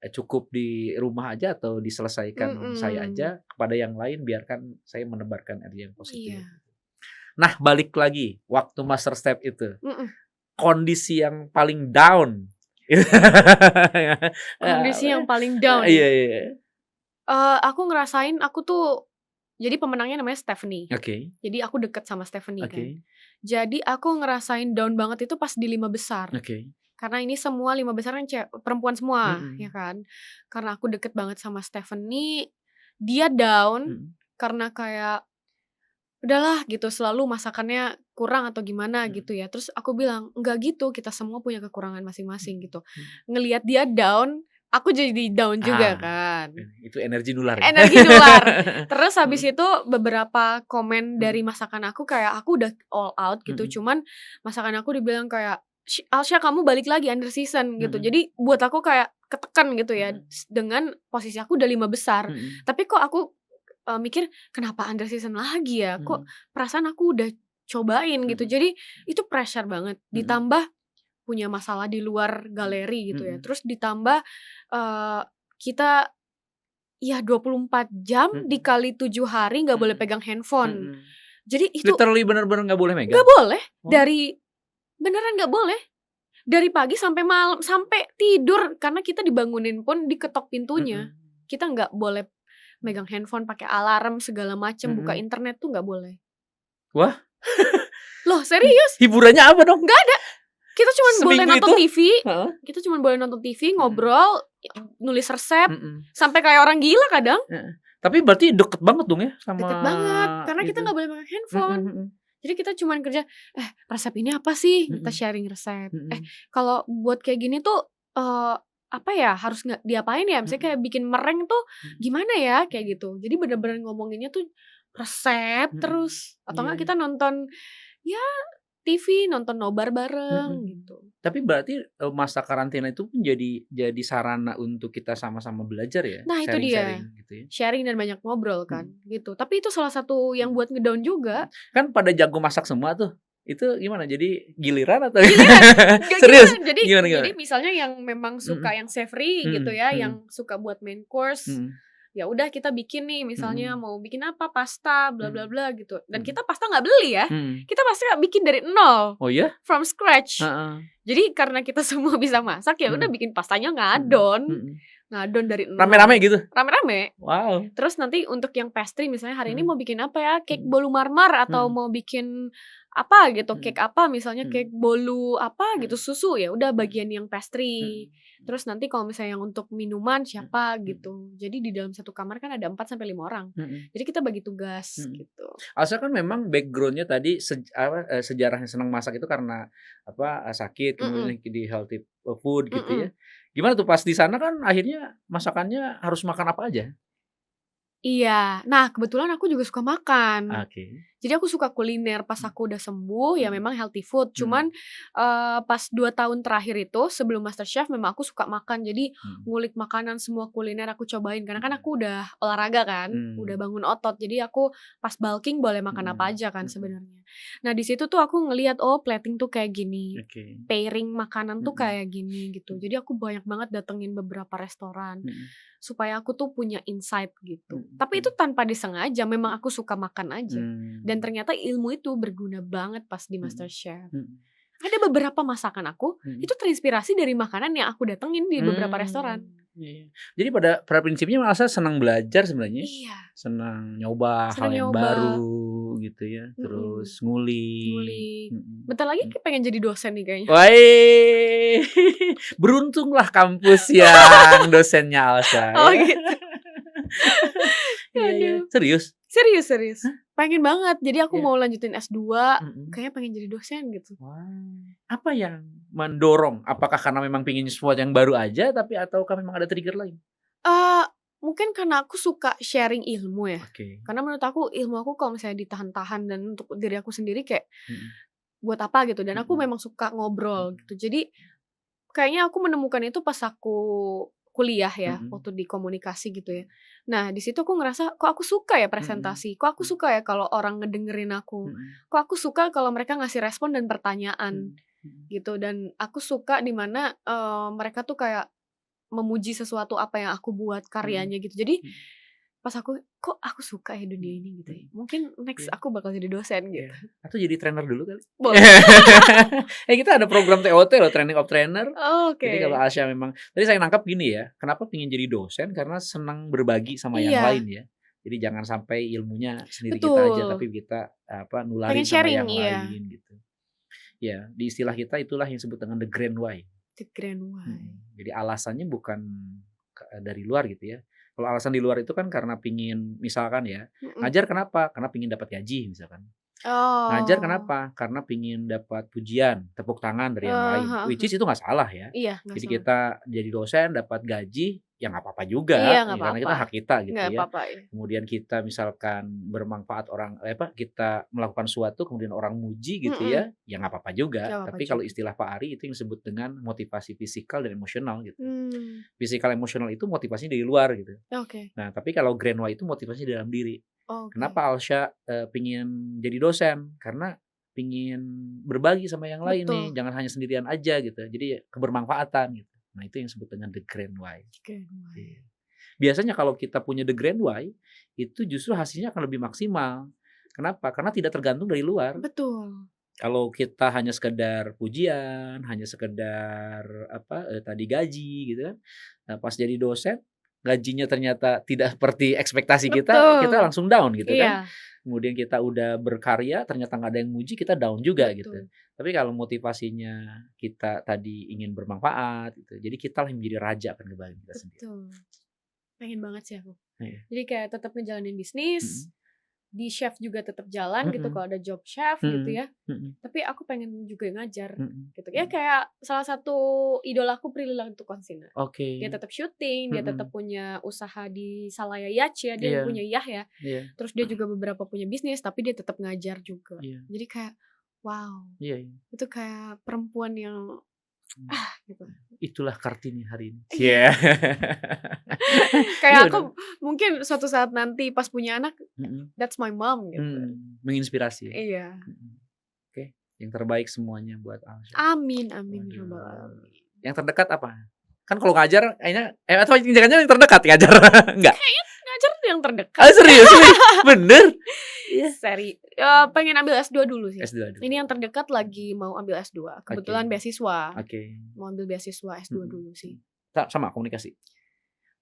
cukup di rumah aja atau diselesaikan saya Mhm. aja, kepada yang lain biarkan saya menebarkan energi yang positif. Iya. Nah, balik lagi waktu master step itu. Mhm. Kondisi yang paling down. Kondisi yang paling down ya. Iya, iya. Aku ngerasain aku tuh jadi pemenangnya namanya Stephanie. Oke. Jadi aku deket sama Stephanie kan. Oke. Jadi aku ngerasain down banget itu pas di 5 besar. Oke. Karena ini semua 5 besar kan perempuan semua, ya Mhm. kan. Karena aku deket banget sama Stephanie, dia down Mhm. karena kayak udahlah gitu, selalu masakannya kurang atau gimana Mhm. gitu ya. Terus aku bilang, "Enggak gitu, kita semua punya kekurangan masing-masing," gitu. Mhm. Ngelihat dia down, aku jadi down juga kan. Itu energi nular ya. Energi nular. Terus habis Mhm. itu beberapa komen dari Mhm. masakan aku kayak aku udah all out gitu, Mhm. cuman masakan aku dibilang kayak, "Alsya kamu balik lagi under season," gitu. Mhm. Jadi buat aku kayak ketekan gitu ya dengan posisi aku udah 5 besar. Tapi kok aku mikir kenapa under season lagi ya? Kok perasaan aku udah cobain gitu. Jadi itu pressure banget. Ditambah punya masalah di luar galeri gitu ya. Terus ditambah kita ya 24 jam dikali 7 hari nggak boleh pegang handphone. Jadi itu Literally bener-bener nggak boleh megang. nggak boleh. Beneran nggak boleh. Dari pagi sampai malam, sampai tidur karena kita dibangunin pun diketok pintunya. Kita nggak boleh megang handphone, pakai alarm segala macem, buka internet tuh nggak boleh. Wah, Loh serius? hiburannya apa dong? Nggak ada. Kita cuma boleh Seminggu nonton itu? TV. Kita cuma boleh nonton TV, ngobrol, nulis resep, sampai kayak orang gila kadang. Tapi berarti deket banget dong ya sama Deket banget, karena kita itu. nggak boleh pakai handphone. Jadi kita cuma kerja, resep ini apa sih? Kita sharing resep. Kalau buat kayak gini tuh apa ya, harus nggak diapain ya? Misalnya kayak bikin mereng tuh gimana ya? Kayak gitu. Jadi bener-bener ngomonginnya tuh resep terus. Atau nggak kita nonton ya TV, nonton nobar bareng gitu. Tapi berarti masa karantina itu pun jadi sarana untuk kita sama-sama belajar ya? Nah itu dia, Sharing-sharing gitu ya? sharing dan banyak ngobrol kan gitu. Tapi itu salah satu yang buat ngedown juga. Kan pada jago masak semua tuh. Itu gimana? Jadi giliran atau Gak serius? gimana. Jadi misalnya yang memang suka yang savory gitu ya, yang suka buat main course, ya udah kita bikin nih, misalnya mau bikin apa, pasta, bla bla bla gitu. Dan kita pasta nggak beli ya, kita pasti bikin dari nol, Oh ya? from scratch. Jadi karena kita semua bisa masak, ya udah bikin pastanya ngadon dari nol. Rame-rame gitu? Rame-rame. Wow. Terus nanti untuk yang pastry, misalnya hari ini mau bikin apa ya, cake bolu marmar atau mau bikin apa gitu, cake apa, misalnya cake bolu apa gitu, susu, ya udah bagian yang pastry. Terus nanti kalau misalnya yang untuk minuman siapa gitu. Jadi di dalam satu kamar kan ada 4 sampai 5 orang. Jadi kita bagi tugas gitu. Asal kan memang backgroundnya tadi sejarahnya senang masak itu karena sakit, kemudian di healthy food gitu ya. Gimana tuh pas di sana kan akhirnya masakannya harus makan apa aja? Iya, nah kebetulan aku juga suka makan. Oke. Jadi aku suka kuliner. Pas aku udah sembuh ya memang healthy food. Cuman pas 2 tahun terakhir itu sebelum MasterChef memang aku suka makan. Jadi ngulik makanan, semua kuliner aku cobain. Karena kan aku udah olahraga kan, udah bangun otot. Jadi aku pas bulking boleh makan apa aja kan sebenarnya. Nah di situ tuh aku ngelihat plating tuh kayak gini, pairing makanan tuh kayak gini gitu. Jadi aku banyak banget datengin beberapa restoran supaya aku tuh punya insight gitu. Tapi itu tanpa disengaja, memang aku suka makan aja. Dan ternyata ilmu itu berguna banget pas di MasterChef. Ada beberapa masakan aku itu terinspirasi dari makanan yang aku datengin di beberapa restoran. Iya. Jadi pada prinsipnya merasa senang belajar sebenarnya. Iya. Senang nyoba hal yang baru gitu ya. Terus ngulik. Bentar lagi pengen jadi dosen nih kayaknya. Wah, beruntunglah kampus yang dosennya Alsa. Oh gitu. Iya. Serius? Serius. Pengen banget. Jadi aku mau lanjutin S2, kayaknya pengen jadi dosen gitu. Apa yang mendorong? Apakah karena memang pengen sesuatu yang baru aja, ataukah memang ada trigger lain? Mungkin karena aku suka sharing ilmu ya. Okay. Karena menurut aku ilmu aku kalau misalnya ditahan-tahan dan untuk diri aku sendiri kayak buat apa gitu. Dan aku memang suka ngobrol gitu. Jadi kayaknya aku menemukan itu pas aku kuliah ya, waktu di komunikasi gitu ya. Nah di situ aku ngerasa kok aku suka ya presentasi, kok aku suka ya kalau orang ngedengerin aku, kok aku suka kalau mereka ngasih respon dan pertanyaan gitu. Dan aku suka dimana mereka tuh kayak memuji sesuatu apa yang aku buat karyanya gitu. Jadi pas aku kok aku suka ya dunia ini gitu ya. Mungkin next aku bakal jadi dosen gitu. Atau jadi trainer dulu kali. Boleh. Kita ada program TOT loh, training of trainer. Oke. Jadi kalau Asya memang, tadi saya nangkap gini ya, kenapa pengen jadi dosen? Karena senang berbagi sama yang lain ya. Jadi jangan sampai ilmunya sendiri kita aja, tapi kita nularin sama yang lain gitu. Ya, di istilah kita itulah yang disebut dengan the grand why. The grand why. Jadi alasannya bukan dari luar gitu ya. Kalau alasan di luar itu kan karena pingin, misalkan ya, ngajar kenapa? Karena pingin dapat gaji misalkan. Ngajar kenapa? Karena pingin dapat pujian, tepuk tangan dari yang lain. Which is itu nggak salah ya. Iya, jadi kita jadi dosen dapat gaji, ya nggak apa-apa juga, Iya, nggak karena kita apa-apa. hak kita gitu Nggak ya. apa-apa ya. Kemudian kita misalkan bermanfaat kita melakukan suatu kemudian orang muji gitu Mhm. ya nggak apa-apa juga. Nggak apa-apa Tapi kalau juga. istilah Pak Ari itu yang disebut dengan motivasi fisikal dan emosional gitu. Fisikal emosional itu motivasinya dari luar gitu. Oke. Nah, tapi kalau Grand Why itu motivasinya dalam diri. Oke. Kenapa Alsya pingin jadi dosen? Karena pingin berbagi sama yang lain nih, Betul. jangan hanya sendirian aja gitu. Jadi kebermanfaatan gitu. Nah, itu yang disebut dengan the Grand Why. Grand Why. Iya. Biasanya kalau kita punya the Grand Why, itu justru hasilnya akan lebih maksimal. Kenapa? Karena tidak tergantung dari luar. Betul. Kalau kita hanya sekedar pujian, hanya sekedar tadi gaji gitu kan. Nah, pas jadi dosen, gajinya ternyata tidak seperti ekspektasi kita Betul. langsung down gitu kan. Iya. Kemudian kita udah berkarya, ternyata nggak ada yang muji, kita down juga gitu. Betul. Tapi kalau motivasinya kita tadi ingin bermanfaat gitu, jadi kita yang menjadi raja akan kebahagiaan kita sendiri. Betul. Pengen banget sih aku. Iya. Jadi kayak tetap ngejalanin bisnis, di chef juga tetap jalan gitu kalau ada job chef gitu ya. Tapi aku pengen juga ngajar gitu. Ya kayak salah satu idolaku Prilly Latuconsina. Oke. Dia tetap syuting, dia tetap punya usaha di Salaya Yacht ya, dia Iya. punya Yah ya. Iya. Terus dia juga beberapa punya bisnis, tapi dia tetap ngajar juga. Iya. Jadi kayak wow, Iya. itu kayak perempuan yang gitu. Itulah Kartini hari ini. Iya. Iya. Kayak Iya aku dong. mungkin suatu saat nanti pas punya anak, that's my mom gitu. Menginspirasi. Iya. Oke, yang terbaik semuanya buat Alsya. Amin, amin ya Waduh. rabbal alamin. Yang terdekat apa? Kan kalau ngajar kayaknya atau jangan-jangan yang terdekat ngajar. Enggak. Kayaknya ngajar tuh yang terdekat. Ah, serius? Bener? Iya. Pengen ambil S2 dulu sih. S2 dulu. Ini yang terdekat lagi mau ambil S2. Kebetulan beasiswa. Oke. Mau ambil beasiswa S2 dulu sih. Sama komunikasi.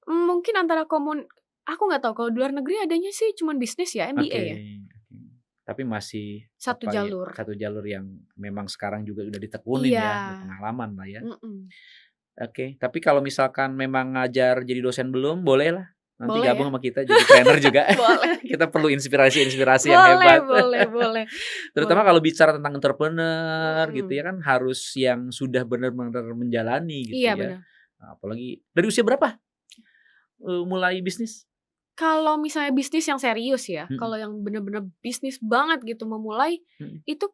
Mungkin antara aku nggak tahu kalau di luar negeri adanya sih cuman bisnis ya, MBA ya. Tapi masih Satu jalur. Satu jalur yang memang sekarang juga udah ditekunin ya, pengalaman lah ya. Oke, tapi kalau misalkan memang ngajar jadi dosen belum, boleh lah. Nanti Boleh gabung ya? sama kita jadi trainer juga. Boleh. Kita perlu inspirasi-inspirasi yang hebat. Boleh. Terutama kalau bicara tentang entrepreneur gitu ya kan harus yang sudah benar-benar menjalani gitu Iya, ya. benar. Nah, apalagi dari usia berapa mulai bisnis? Kalau misalnya bisnis yang serius ya, kalau yang bener-bener bisnis banget gitu memulai, itu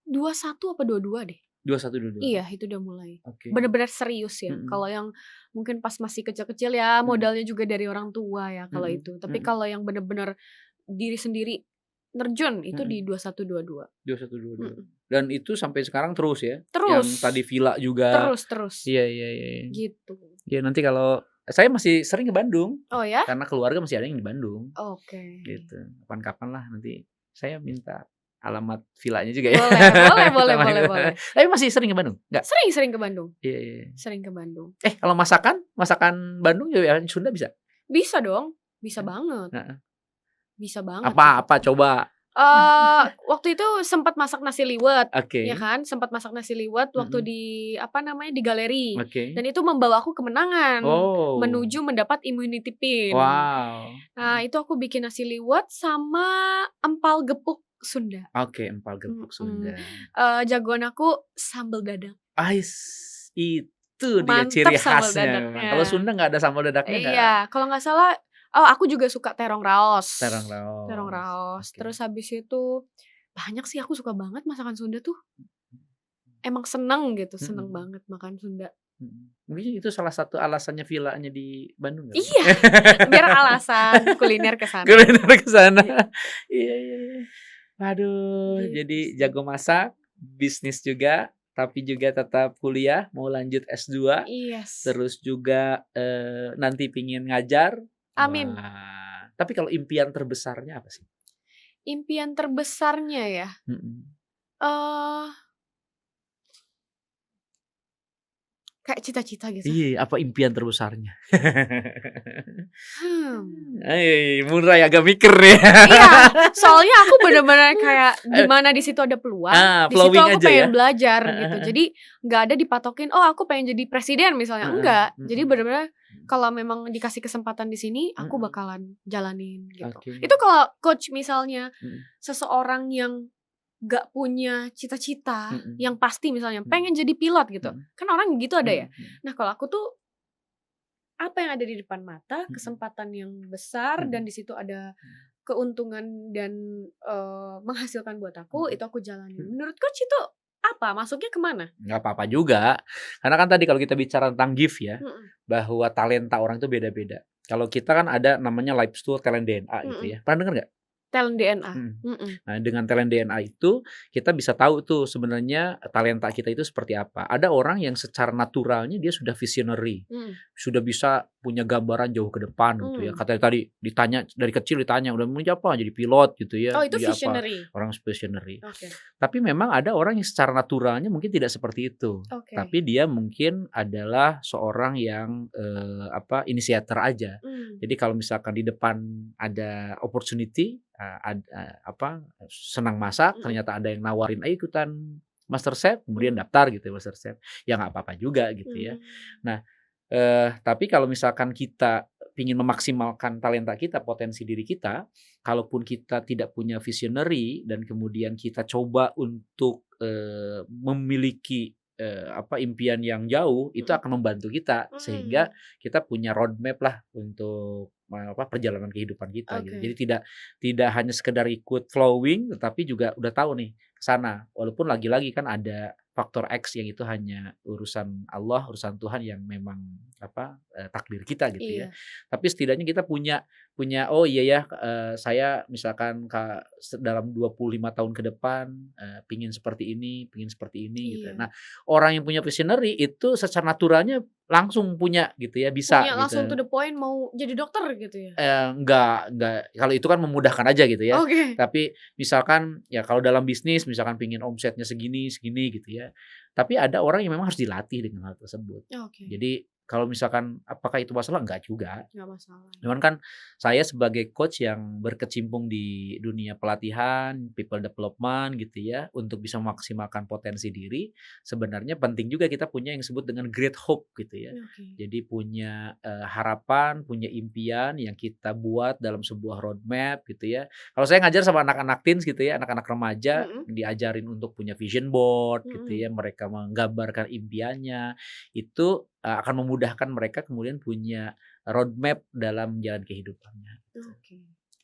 21 apa 22 deh. 21, 22. Iya, itu udah mulai. Oke. Bener-bener serius ya. Kalau yang mungkin pas masih kecil-kecil ya modalnya juga dari orang tua ya kalau itu. Tapi kalau yang bener-bener diri sendiri nerjun itu di 21, 22. 21, 22. Dan itu sampai sekarang terus ya? Terus. Yang tadi villa juga. Terus. Iya. Gitu. Ya nanti kalau saya masih sering ke Bandung. Oh ya? Karena keluarga masih ada yang di Bandung. Oke. Gitu. Kapan-kapan lah nanti saya minta alamat villanya juga ya. Boleh. Tapi masih sering ke Bandung? Enggak? Sering ke Bandung. Iya. Sering ke Bandung. Kalau masakan Bandung ya Sunda bisa? Bisa dong. Bisa banget. Bisa banget. Apa coba? Waktu itu sempat masak nasi liwet, Oke. ya kan? Sempat masak nasi liwet waktu di di galeri. Oke. Dan itu membawa aku kemenangan menuju mendapat immunity pin. Wow. Nah, itu aku bikin nasi liwet sama empal gepuk Sunda. Oke, empal gepuk Sunda. Jagoan aku sambal dadak. Itu dia ciri khasnya. Kalau Sunda nggak ada sambal dadaknya nggak? Iya, kalau nggak salah. Aku juga suka terong raos. Okay. Terus habis itu banyak sih, aku suka banget masakan Sunda tuh. Emang seneng gitu, seneng banget makan Sunda. Mungkin itu salah satu alasannya villanya di Bandung. Iya, biar alasan kuliner kesana. Iya. Aduh, gitu. Jadi jago masak, bisnis juga, tapi juga tetap kuliah, mau lanjut S2. Yes. Terus juga nanti pingin ngajar. Amin. Wah. Tapi kalau impian terbesarnya apa sih? Impian terbesarnya ya? Kayak cita-cita gitu. Iya, apa impian terbesarnya? Mulai agak mikir ya. Iya, soalnya aku benar-benar kayak gimana di situ ada peluang, di situ aku pengen belajar gitu. Jadi nggak ada dipatokin, aku pengen jadi presiden misalnya, enggak. Jadi benar-benar kalau memang dikasih kesempatan di sini, aku bakalan jalanin gitu. Itu kalau coach misalnya seseorang yang gak punya cita-cita yang pasti misalnya pengen jadi pilot gitu, kan orang gitu ada ya. Nah kalau aku tuh apa yang ada di depan mata, kesempatan yang besar dan di situ ada keuntungan dan menghasilkan buat aku, itu aku jalanin. Menurut coach itu apa? Masuknya kemana? Nggak apa-apa juga. Karena kan tadi kalau kita bicara tentang gift ya, bahwa talenta orang itu beda-beda. Kalau kita kan ada namanya life stool, talent DNA gitu ya. Pernah dengar nggak? Talent DNA. Nah, dengan talent DNA itu kita bisa tahu tuh sebenarnya talenta kita itu seperti apa. Ada orang yang secara naturalnya dia sudah visionary, sudah bisa punya gambaran jauh ke depan gitu ya. Katanya tadi ditanya dari kecil ditanya udah mau jadi apa? Jadi pilot gitu ya. Oh, itu jadi visionary. apa? Orang visionary. Oke. Tapi memang ada orang yang secara naturalnya mungkin tidak seperti itu. Oke. Tapi dia mungkin adalah seorang yang inisiator aja. Jadi kalau misalkan di depan ada opportunity, senang masak, ternyata ada yang nawarin ayo ikutan MasterChef, kemudian daftar gitu ya MasterChef. Ya nggak apa-apa juga gitu ya. Nah, tapi kalau misalkan kita ingin memaksimalkan talenta kita, potensi diri kita, kalaupun kita tidak punya visionary dan kemudian kita coba untuk memiliki impian yang jauh, itu akan membantu kita sehingga kita punya roadmap lah untuk perjalanan kehidupan kita gitu. Jadi tidak hanya sekedar ikut flowing, tetapi juga udah tahu nih ke sana. Walaupun lagi-lagi kan ada faktor X yang itu hanya urusan Allah, urusan Tuhan yang memang takdir kita gitu ya. Tapi setidaknya kita punya oh iya ya, saya misalkan dalam 25 tahun ke depan pingin seperti ini gitu. Nah, orang yang punya visionary itu secara naturalnya langsung punya gitu ya, bisa punya gitu. langsung to the point mau jadi dokter gitu ya? Enggak, kalau itu kan memudahkan aja gitu ya. Oke. Tapi misalkan ya kalau dalam bisnis misalkan pingin omsetnya segini gitu ya. Tapi ada orang yang memang harus dilatih dengan hal tersebut. Oke. Jadi kalau misalkan apakah itu masalah? Enggak juga. Enggak masalah. Cuman kan saya sebagai coach yang berkecimpung di dunia pelatihan, people development gitu ya, untuk bisa memaksimalkan potensi diri, sebenarnya penting juga kita punya yang disebut dengan great hope gitu ya. Jadi punya harapan, punya impian yang kita buat dalam sebuah roadmap gitu ya. Kalau saya ngajar sama anak-anak teens gitu ya, anak-anak remaja, diajarin untuk punya vision board gitu ya, mereka menggambarkan impiannya, itu akan memudahkan mereka kemudian punya roadmap dalam jalan kehidupannya.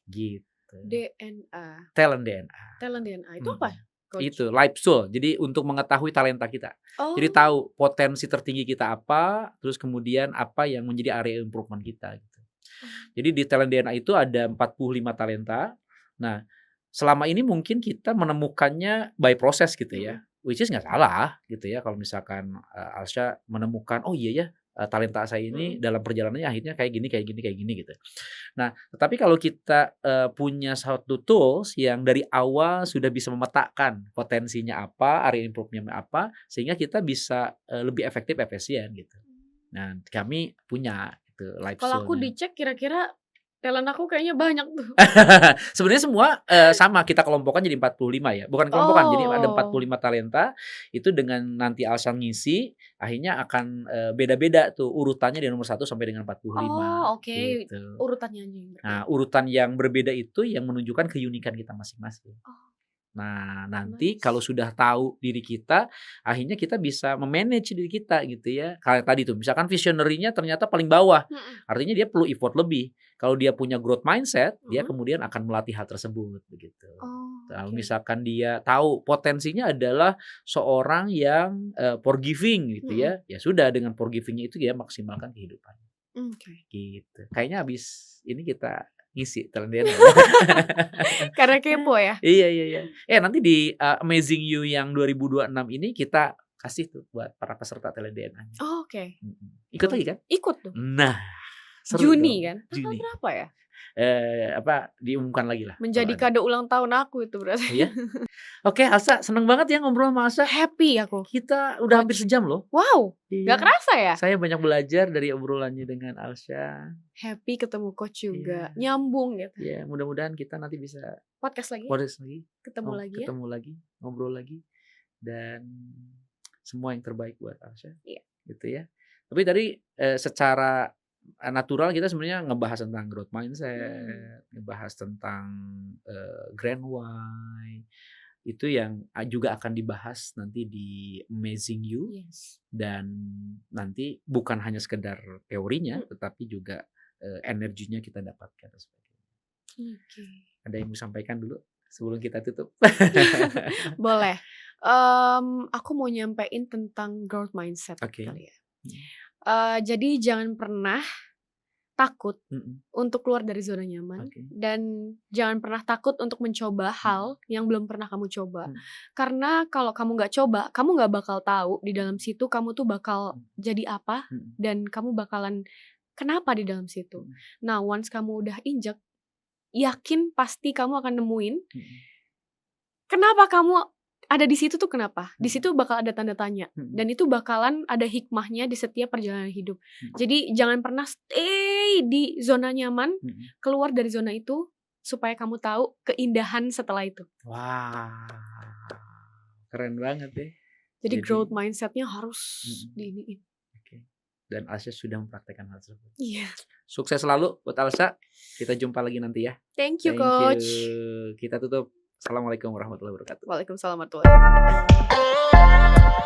Gitu. DNA. Talent DNA. Talent DNA itu apa? Coach? Itu life stool. Jadi untuk mengetahui talenta kita. Jadi tahu potensi tertinggi kita apa, terus kemudian apa yang menjadi area improvement kita gitu. Jadi di talent DNA itu ada 45 talenta. Nah, selama ini mungkin kita menemukannya by proses gitu ya. Which is nggak salah gitu ya kalau misalkan Alsya menemukan oh iya ya talenta saya ini dalam perjalanannya akhirnya kayak gini gitu. Nah, tetapi kalau kita punya satu tools yang dari awal sudah bisa memetakan potensinya apa, area improve-nya apa, sehingga kita bisa lebih efektif, efisien gitu. Nah, kami punya itu life Kalau aku skill-nya. dicek kira-kira talent aku kayaknya banyak tuh. Sebenarnya semua sama kita kelompokkan jadi 45 ya. Bukan kelompokan, jadi ada 45 talenta. Itu dengan nanti Alsa ngisi, akhirnya akan beda-beda tuh urutannya dari nomor 1 sampai dengan 45. Oke. Gitu. Urutannya aja yang berbeda. Nah, urutan yang berbeda itu yang menunjukkan keunikan kita masing-masing. Nah, nanti kalau sudah tahu diri kita, akhirnya kita bisa memanage diri kita gitu ya. Kayak tadi tuh, misalkan visionary-nya ternyata paling bawah. Artinya dia perlu effort lebih. Kalau dia punya growth mindset, dia kemudian akan melatih hal tersebut begitu. Kalau misalkan dia tahu potensinya adalah seorang yang forgiving gitu ya. Ya sudah dengan forgiving-nya itu dia maksimalkan kehidupannya. Gitu. Kayaknya habis ini kita ngisi talent DNA. Karena kepo ya. Iya. Nanti di Amazing You yang 2026 ini kita kasih tuh buat para peserta talent DNA. Oke. Ikut lagi kan? Ikut tuh. Nah, seru Juni dong. kan? Tanggal Juni. berapa ya? Diumumkan lagi lah. Menjadi kado ulang tahun aku itu berarti. Iya. Oke, Alsa, seneng banget ya ngobrol sama Alsa. Happy aku. Kita udah hampir sejam loh. Wow, Iya. gak kerasa ya? Saya banyak belajar dari obrolannya dengan Alsa. Happy ketemu coach juga, Iya. nyambung gitu. Ya, mudah-mudahan kita nanti bisa Podcast lagi. Ketemu lagi ya. Ketemu lagi, ngobrol lagi, dan semua yang terbaik buat Alsa. Iya. Gitu ya. Tapi tadi secara natural kita sebenarnya ngebahas tentang growth mindset, ngebahas tentang grand why. Itu yang juga akan dibahas nanti di Amazing You, Yes. dan nanti bukan hanya sekedar teorinya, Hmm. tetapi juga energinya kita dapatkan dan sebagainya. Oke. Ada yang mau sampaikan dulu sebelum kita tutup? Boleh. Aku mau nyampein tentang growth mindset Oke. kali ya. Hmm. Jadi jangan pernah takut Mm-mm. untuk keluar dari zona nyaman, Oke. dan jangan pernah takut untuk mencoba hal yang belum pernah kamu coba. Hmm. Karena kalau kamu nggak coba, kamu nggak bakal tahu di dalam situ kamu tuh bakal jadi apa, Mm-mm. dan kamu bakalan kenapa di dalam situ. Mm. Nah, once kamu udah injek, yakin pasti kamu akan nemuin Mm-mm. kenapa kamu ada di situ tuh kenapa. Di Mm. situ bakal ada tanda tanya, Mm. dan itu bakalan ada hikmahnya di setiap perjalanan hidup. Mm. Jadi jangan pernah stay di zona nyaman, Mm. keluar dari zona itu supaya kamu tahu keindahan setelah itu. Wah, keren banget ya. Jadi Jadi growth mindset-nya harus Mm-mm. diiniin. Oke. Dan Alsa sudah mempraktekkan hal tersebut. Iya. Sukses selalu buat Alsa. Kita jumpa lagi nanti ya. Thank you, Thank Coach. you. Kita tutup. Assalamualaikum warahmatullahi wabarakatuh. Waalaikumsalam warahmatullahi wabarakatuh.